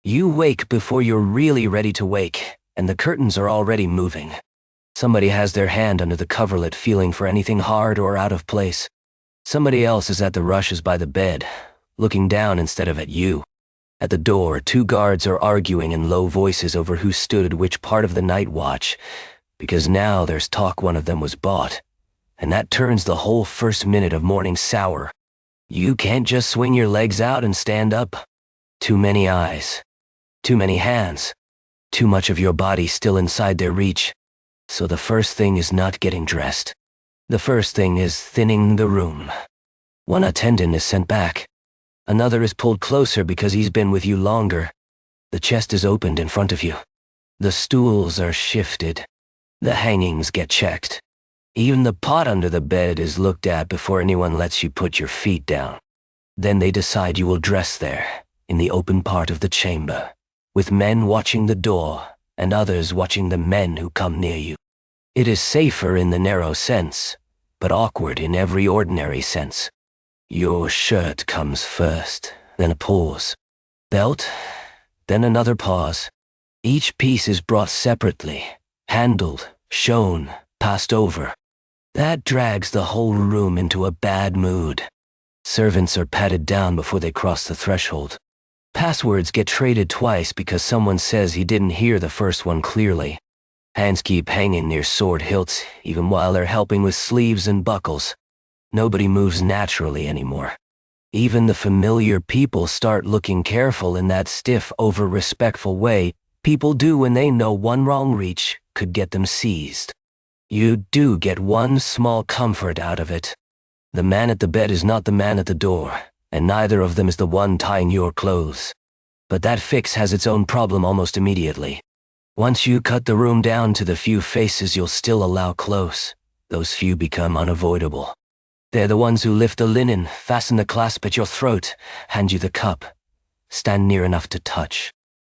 You wake before you're really ready to wake, and the curtains are already moving. Somebody has their hand under the coverlet feeling for anything hard or out of place. Somebody else is at the rushes by the bed, looking down instead of at you. At the door, two guards are arguing in low voices over who stood at which part of the night watch, because now there's talk one of them was bought, and that turns the whole first minute of morning sour. You can't just swing your legs out and stand up. Too many eyes. Too many hands. Too much of your body still inside their reach. So the first thing is not getting dressed. The first thing is thinning the room. One attendant is sent back. Another is pulled closer because he's been with you longer. The chest is opened in front of you. The stools are shifted. The hangings get checked. Even the pot under the bed is looked at before anyone lets you put your feet down. Then they decide you will dress there, in the open part of the chamber, with men watching the door and others watching the men who come near you. It is safer in the narrow sense, but awkward in every ordinary sense. Your shirt comes first, then a pause. Belt, then another pause. Each piece is brought separately, handled, shown, passed over. That drags the whole room into a bad mood. Servants are patted down before they cross the threshold. Passwords get traded twice because someone says he didn't hear the first one clearly. Hands keep hanging near sword hilts, even while they're helping with sleeves and buckles. Nobody moves naturally anymore. Even the familiar people start looking careful in that stiff, over-respectful way people do when they know one wrong reach could get them seized. You do get one small comfort out of it. The man at the bed is not the man at the door, and neither of them is the one tying your clothes. But that fix has its own problem almost immediately. Once you cut the room down to the few faces you'll still allow close, those few become unavoidable. They're the ones who lift the linen, fasten the clasp at your throat, hand you the cup, stand near enough to touch.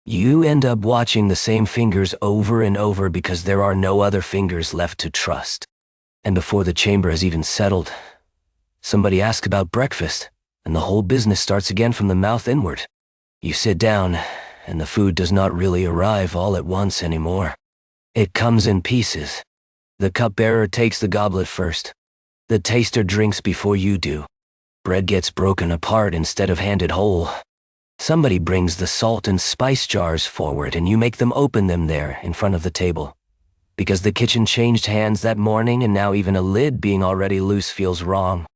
You end up watching the same fingers over and over because there are no other fingers left to trust. And before the chamber has even settled, somebody asks about breakfast, and the whole business starts again from the mouth inward. You sit down, and the food does not really arrive all at once anymore. It comes in pieces. The cupbearer takes the goblet first. The taster drinks before you do. Bread gets broken apart instead of handed whole. Somebody brings the salt and spice jars forward and you make them open them there in front of the table. Because the kitchen changed hands that morning and now even a lid being already loose feels wrong.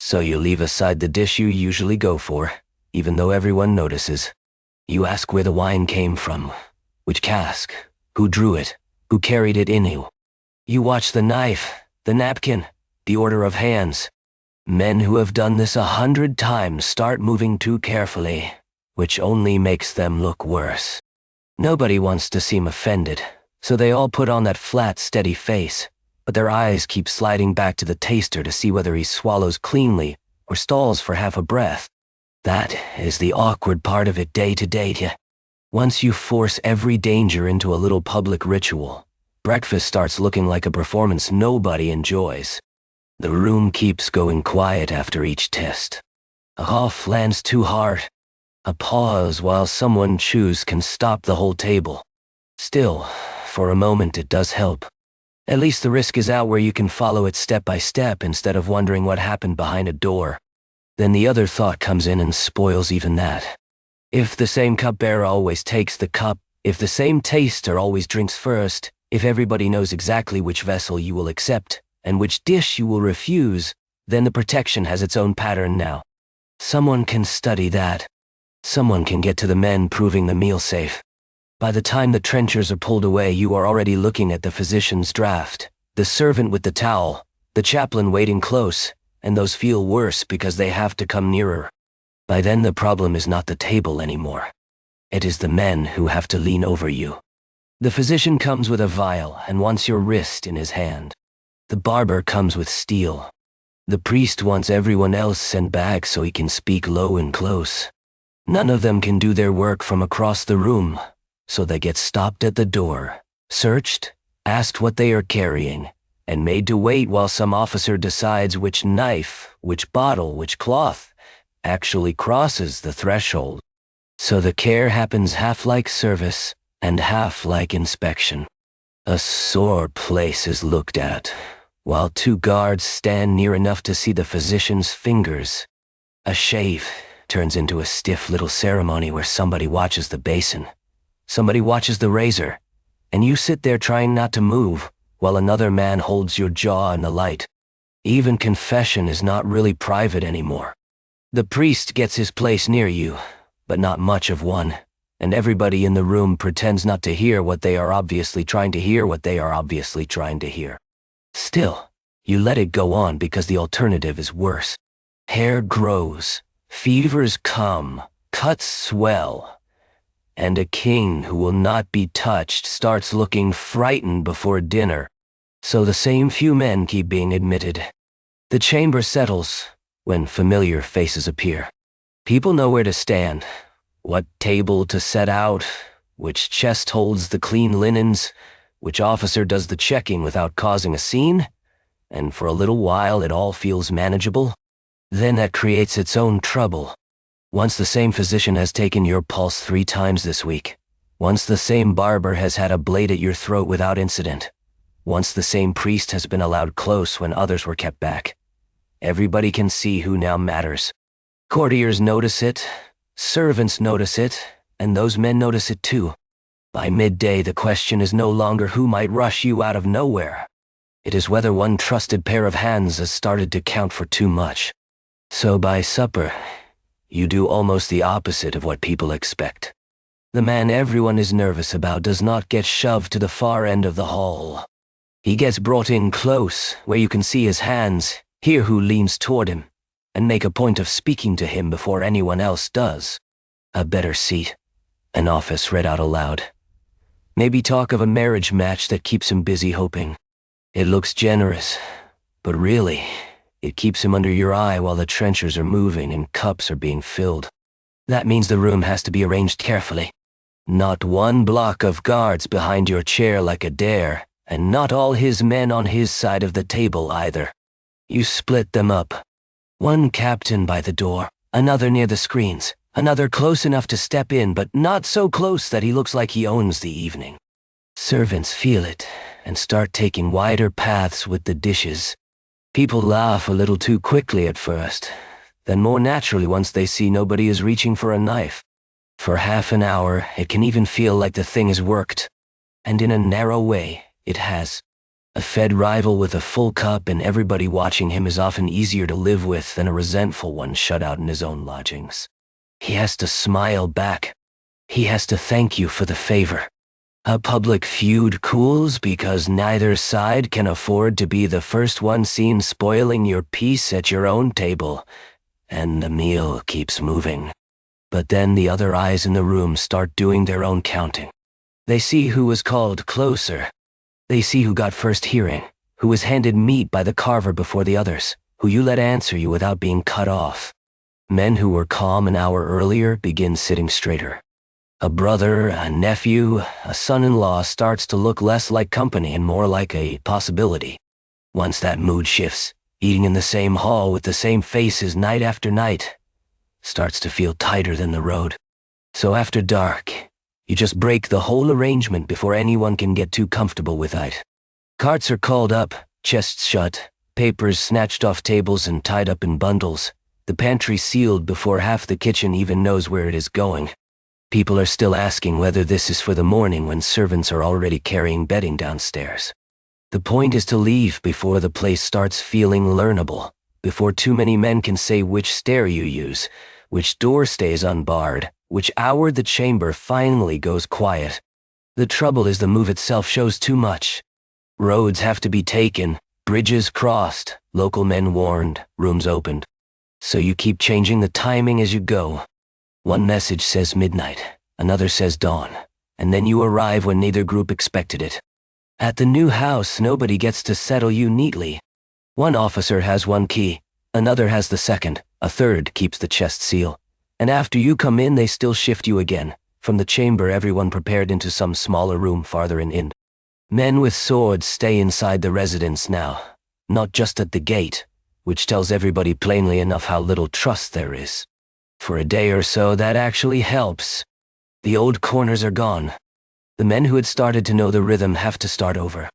So you leave aside the dish you usually go for, even though everyone notices. You ask where the wine came from, which cask, who drew it, who carried it in you. You watch the knife, the napkin, the order of hands. Men who have done this 100 times start moving too carefully, which only makes them look worse. Nobody wants to seem offended, so they all put on that flat, steady face, but their eyes keep sliding back to the taster to see whether he swallows cleanly or stalls for half a breath. That is the awkward part of it day to day. Once you force every danger into a little public ritual, breakfast starts looking like a performance nobody enjoys. The room keeps going quiet after each test. A cough lands too hard. A pause while someone chews can stop the whole table. Still, for a moment it does help. At least the risk is out where you can follow it step by step instead of wondering what happened behind a door. Then the other thought comes in and spoils even that. If the same cupbearer always takes the cup, if the same taster always drinks first, if everybody knows exactly which vessel you will accept and which dish you will refuse, then the protection has its own pattern now. Someone can study that. Someone can get to the men proving the meal safe. By the time the trenchers are pulled away, you are already looking at the physician's draft, the servant with the towel, the chaplain waiting close, and those feel worse because they have to come nearer. By then the problem is not the table anymore. It is the men who have to lean over you. The physician comes with a vial and wants your wrist in his hand. The barber comes with steel. The priest wants everyone else sent back so he can speak low and close. None of them can do their work from across the room, so they get stopped at the door, searched, asked what they are carrying, and made to wait while some officer decides which knife, which bottle, which cloth actually crosses the threshold. So the care happens half like service and half like inspection. A sore place is looked at, while 2 guards stand near enough to see the physician's fingers. A shave turns into a stiff little ceremony where somebody watches the basin, somebody watches the razor, and you sit there trying not to move while another man holds your jaw in the light. Even confession is not really private anymore. The priest gets his place near you, but not much of one, and everybody in the room pretends not to hear what they are obviously trying to hear. Still, you let it go on because the alternative is worse. Hair grows, fevers come, cuts swell, and a king who will not be touched starts looking frightened before dinner. So the same few men keep being admitted. The chamber settles when familiar faces appear. People know where to stand, what table to set out, which chest holds the clean linens, which officer does the checking without causing a scene, and for a little while it all feels manageable. Then that creates its own trouble. Once the same physician has taken your pulse 3 times this week, once the same barber has had a blade at your throat without incident, once the same priest has been allowed close when others were kept back, everybody can see who now matters. Courtiers notice it, servants notice it, and those men notice it too. By midday, the question is no longer who might rush you out of nowhere. It is whether one trusted pair of hands has started to count for too much. So by supper, you do almost the opposite of what people expect. The man everyone is nervous about does not get shoved to the far end of the hall. He gets brought in close, where you can see his hands, hear who leans toward him, and make a point of speaking to him before anyone else does. A better seat, an office read out aloud. Maybe talk of a marriage match that keeps him busy hoping. It looks generous, but really, it keeps him under your eye while the trenchers are moving and cups are being filled. That means the room has to be arranged carefully. Not 1 block of guards behind your chair like a dare, and not all his men on his side of the table either. You split them up. 1 captain by the door, another near the screens, another close enough to step in but not so close that he looks like he owns the evening. Servants feel it and start taking wider paths with the dishes. People laugh a little too quickly at first, then more naturally once they see nobody is reaching for a knife. For half an hour, it can even feel like the thing has worked. And in a narrow way, it has. A fed rival with a full cup and everybody watching him is often easier to live with than a resentful one shut out in his own lodgings. He has to smile back. He has to thank you for the favor. A public feud cools because neither side can afford to be the first one seen spoiling your peace at your own table, and the meal keeps moving. But then the other eyes in the room start doing their own counting. They see who was called closer. They see who got first hearing, who was handed meat by the carver before the others, who you let answer you without being cut off. Men who were calm an hour earlier begin sitting straighter. A brother, a nephew, a son-in-law starts to look less like company and more like a possibility. Once that mood shifts, eating in the same hall with the same faces night after night starts to feel tighter than the road. So after dark, you just break the whole arrangement before anyone can get too comfortable with it. Carts are called up, chests shut, papers snatched off tables and tied up in bundles, the pantry sealed before half the kitchen even knows where it is going. People are still asking whether this is for the morning when servants are already carrying bedding downstairs. The point is to leave before the place starts feeling learnable, before too many men can say which stair you use, which door stays unbarred, which hour the chamber finally goes quiet. The trouble is the move itself shows too much. Roads have to be taken, bridges crossed, local men warned, rooms opened. So you keep changing the timing as you go. One message says midnight, another says dawn, and then you arrive when neither group expected it. At the new house, nobody gets to settle you neatly. One officer has 1 key, another has the second, a third keeps the chest seal. And after you come in, they still shift you again, from the chamber everyone prepared into some smaller room farther in. Men with swords stay inside the residence now, not just at the gate, which tells everybody plainly enough how little trust there is. For a day or so, that actually helps. The old corners are gone. The men who had started to know the rhythm have to start over.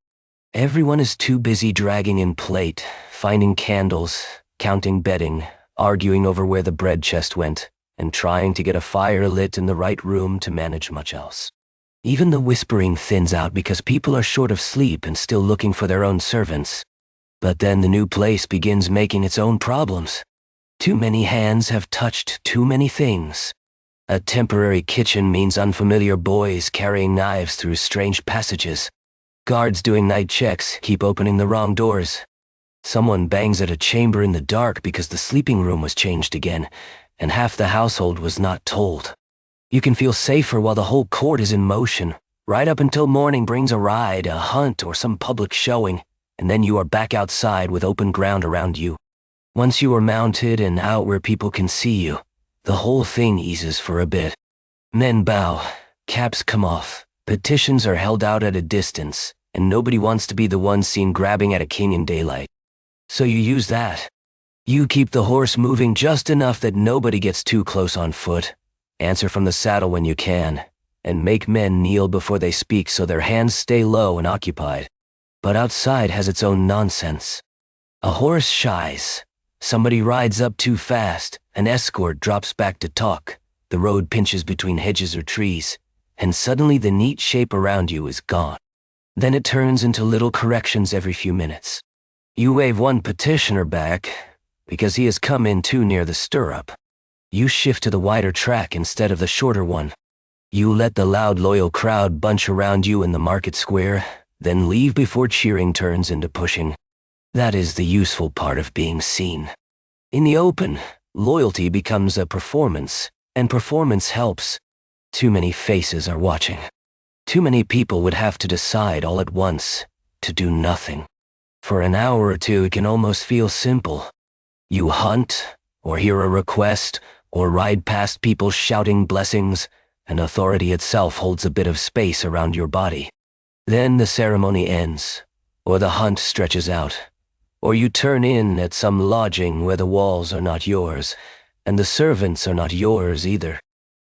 Everyone is too busy dragging in plate, finding candles, counting bedding, arguing over where the bread chest went, and trying to get a fire lit in the right room to manage much else. Even the whispering thins out because people are short of sleep and still looking for their own servants. But then the new place begins making its own problems. Too many hands have touched too many things. A temporary kitchen means unfamiliar boys carrying knives through strange passages. Guards doing night checks keep opening the wrong doors. Someone bangs at a chamber in the dark because the sleeping room was changed again, and half the household was not told. You can feel safer while the whole court is in motion, right up until morning brings a ride, a hunt, or some public showing, and then you are back outside with open ground around you. Once you are mounted and out where people can see you, the whole thing eases for a bit. Men bow, caps come off, petitions are held out at a distance, and nobody wants to be the one seen grabbing at a king in daylight. So you use that. You keep the horse moving just enough that nobody gets too close on foot, answer from the saddle when you can, and make men kneel before they speak so their hands stay low and occupied. But outside has its own nonsense. A horse shies. Somebody rides up too fast, an escort drops back to talk, the road pinches between hedges or trees, and suddenly the neat shape around you is gone. Then it turns into little corrections every few minutes. You wave one petitioner back, because he has come in too near the stirrup. You shift to the wider track instead of the shorter one. You let the loud, loyal crowd bunch around you in the market square, then leave before cheering turns into pushing. That is the useful part of being seen. In the open, loyalty becomes a performance, and performance helps. Too many faces are watching. Too many people would have to decide all at once to do nothing. For an hour or two, it can almost feel simple. You hunt, or hear a request, or ride past people shouting blessings, and authority itself holds a bit of space around your body. Then the ceremony ends, or the hunt stretches out, or you turn in at some lodging where the walls are not yours, and the servants are not yours either.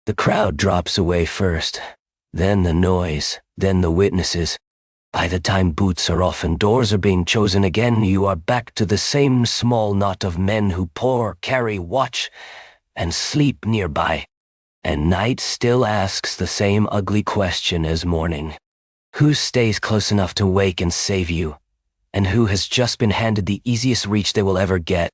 The crowd drops away first, then the noise, then the witnesses. By the time boots are off and doors are being chosen again, you are back to the same small knot of men who pour, carry, watch, and sleep nearby. And night still asks the same ugly question as morning. Who stays close enough to wake and save you? And who has just been handed the easiest reach they will ever get?